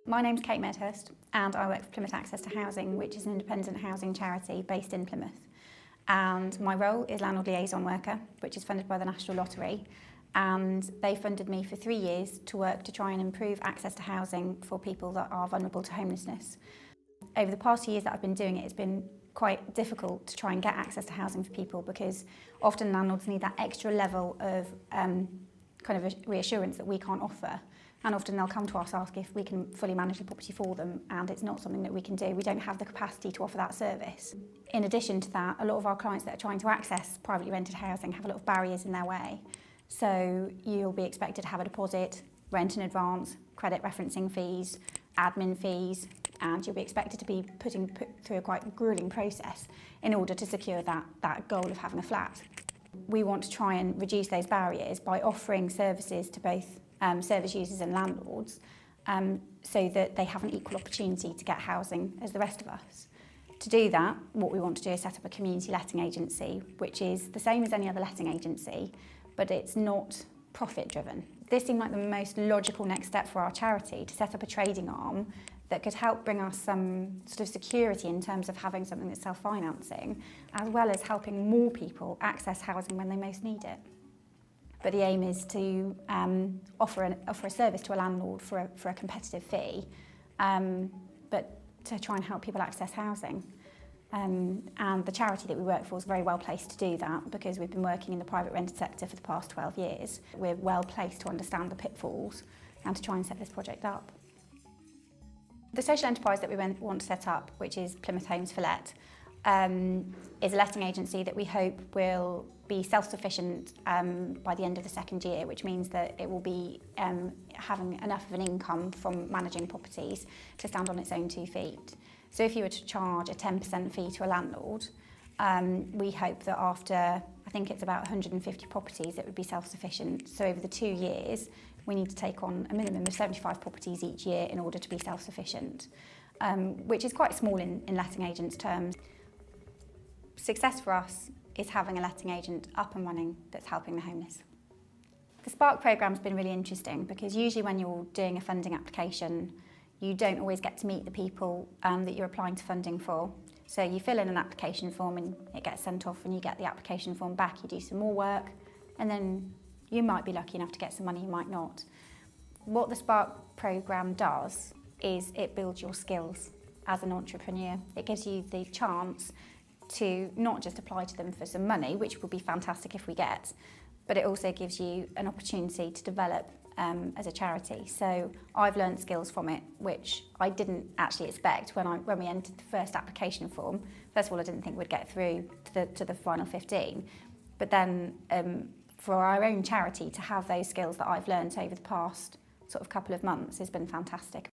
My name's Kate Medhurst and I work for Plymouth Access to Housing, which is an independent housing charity based in Plymouth. And my role is landlord liaison worker, which is funded by the National Lottery. And they funded me for 3 years to work to try and improve access to housing for people that are vulnerable to homelessness. Over the past 2 years that I've been doing it, it's been quite difficult to try and get access to housing for people because often landlords need that extra level of kind of reassurance that we can't offer. And often they'll come to us ask if we can fully manage the property for them, and it's not something that we can do. We don't have the capacity to offer that service. In addition to that, a lot of our clients that are trying to access privately rented housing have a lot of barriers in their way. So you'll be expected to have a deposit, rent in advance, credit referencing fees, admin fees, and you'll be expected to be put through a quite gruelling process in order to secure that goal of having a flat. We want to try and reduce those barriers by offering services to both service users and landlords so that they have an equal opportunity to get housing as the rest of us. To do that, what we want to do is set up a community letting agency, which is the same as any other letting agency, but it's not profit driven. This seemed like the most logical next step for our charity, to set up a trading arm that could help bring us some sort of security in terms of having something that's self-financing, as well as helping more people access housing when they most need it. But the aim is to offer a service to a landlord for a competitive fee, but to try and help people access housing. And the charity that we work for is very well placed to do that because we've been working in the private rented sector for the past 12 years. We're well placed to understand the pitfalls and to try and set this project up. The social enterprise that we want to set up, which is Plymouth Homes for Let, is a letting agency that we hope will be self-sufficient by the end of the second year, which means that it will be having enough of an income from managing properties to stand on its own 2 feet. So if you were to charge a 10% fee to a landlord, we hope that after, I think it's about 150 properties, it would be self-sufficient. So over the 2 years, we need to take on a minimum of 75 properties each year in order to be self-sufficient, which is quite small in letting agents' terms. Success for us is having a letting agent up and running that's helping the homeless. The Spark programme's been really interesting because usually when you're doing a funding application, you don't always get to meet the people that you're applying to funding for. So you fill in an application form and it gets sent off and you get the application form back, you do some more work, and then you might be lucky enough to get some money, you might not. What the Spark programme does is it builds your skills as an entrepreneur. It gives you the chance to not just apply to them for some money, which would be fantastic if we get, but it also gives you an opportunity to develop as a charity. So I've learned skills from it, which I didn't actually expect when we entered the first application form. First of all, I didn't think we'd get through to the final 15, but then for our own charity to have those skills that I've learned over the past sort of couple of months has been fantastic.